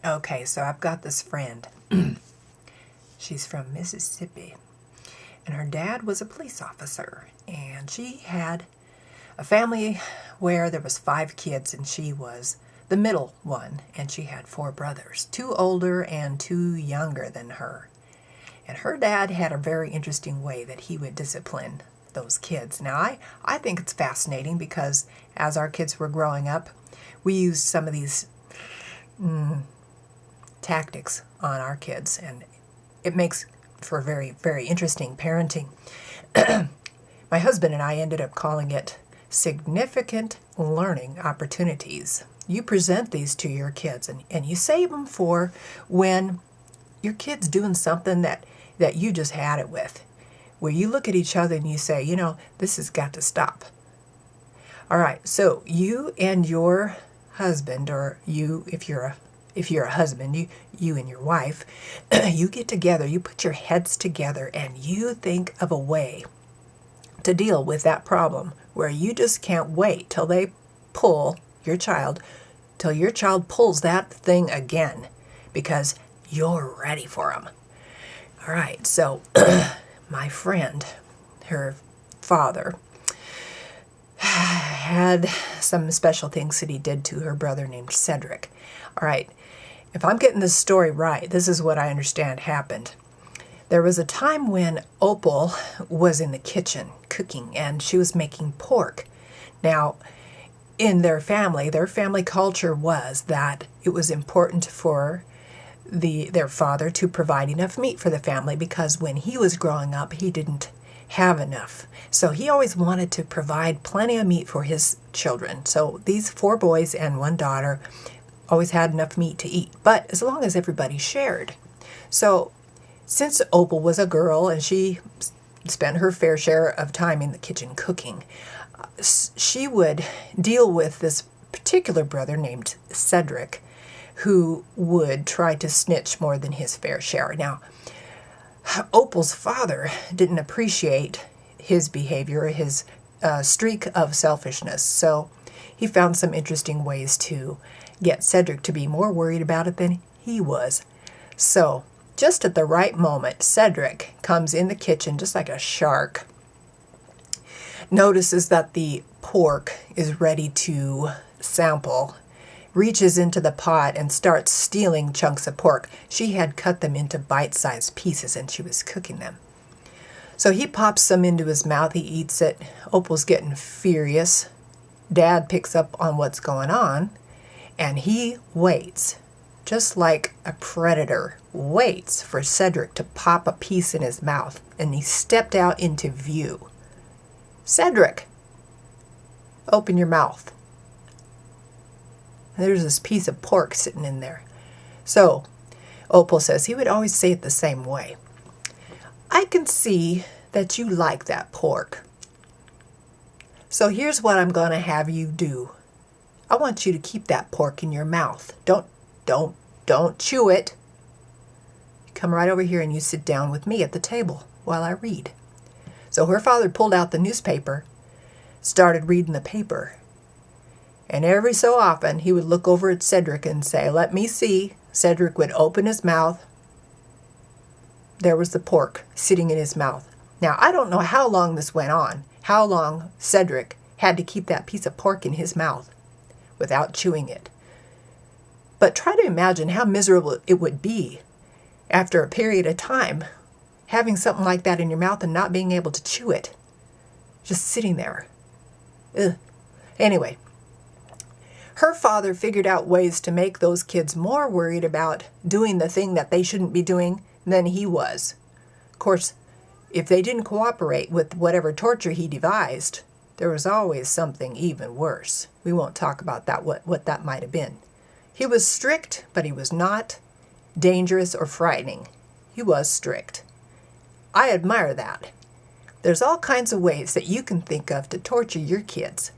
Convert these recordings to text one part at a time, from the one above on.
Okay, so I've got this friend. She's from Mississippi, and her dad was a police officer, and she had a family where there was 5 kids, and she was the middle one, and she had 4 brothers, 2 older and 2 younger than her. And her dad had a very interesting way that he would discipline those kids. Now, I think it's fascinating because as our kids were growing up, we used some of these tactics on our kids, and it makes for very, very interesting parenting. My husband and I ended up calling it significant learning opportunities. You present these to your kids, and you save them for when your kid's doing something that you just had it with, where you look at each other and you say, you know, this has got to stop. All right, so you and your husband, or you, if you're a husband, you and your wife, you get together, you put your heads together, and you think of a way to deal with that problem where you just can't wait till they pull your child, till your child pulls that thing again, because you're ready for them. All right, so my friend, her father, had some special things that he did to her brother named Cedric. All right, if I'm getting this story right, this is what I understand happened. There was a time when Opal was in the kitchen cooking, and she was making pork. Now, in their family culture was that it was important for their father to provide enough meat for the family, because when he was growing up, he didn't have enough. So he always wanted to provide plenty of meat for his children. So these 4 boys and 1 daughter always had enough meat to eat, but as long as everybody shared. So since Opal was a girl and she spent her fair share of time in the kitchen cooking, she would deal with this particular brother named Cedric, who would try to snitch more than his fair share. Now, Opal's father didn't appreciate his behavior, his streak of selfishness, so he found some interesting ways to get Cedric to be more worried about it than he was. So, just at the right moment, Cedric comes in the kitchen just like a shark, notices that the pork is ready to sample, reaches into the pot and starts stealing chunks of pork. She had cut them into bite-sized pieces and she was cooking them. So he pops some into his mouth, he eats it. Opal's getting furious. Dad picks up on what's going on, and he waits, just like a predator waits for Cedric to pop a piece in his mouth, and he stepped out into view. Cedric, open your mouth. There's this piece of pork sitting in there. So Opal says he would always say it the same way. I can see that you like that pork. So here's what I'm going to have you do. I want you to keep that pork in your mouth. Don't chew it. You come right over here and you sit down with me at the table while I read. So her father pulled out the newspaper, started reading the paper. And every so often he would look over at Cedric and say, "Let me see." Cedric would open his mouth. There was the pork sitting in his mouth. Now, I don't know how long this went on, how long Cedric had to keep that piece of pork in his mouth without chewing it. But try to imagine how miserable it would be after a period of time having something like that in your mouth and not being able to chew it. Just sitting there. Ugh. Anyway, her father figured out ways to make those kids more worried about doing the thing that they shouldn't be doing than he was. Of course, if they didn't cooperate with whatever torture he devised, there was always something even worse. We won't talk about that, what that might have been. He was strict, but he was not dangerous or frightening. He was strict. I admire that. There's all kinds of ways that you can think of to torture your kids,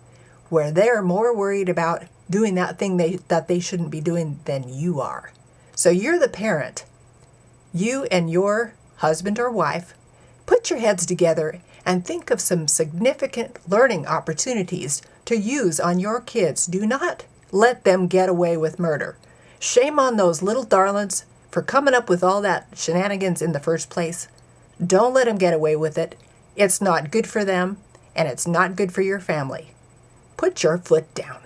where they're more worried about doing that thing that they shouldn't be doing than you are. So you're the parent. You and your husband or wife put your heads together and think of some significant learning opportunities to use on your kids. Do not let them get away with murder. Shame on those little darlings for coming up with all that shenanigans in the first place. Don't let them get away with it. It's not good for them, and it's not good for your family. Put your foot down.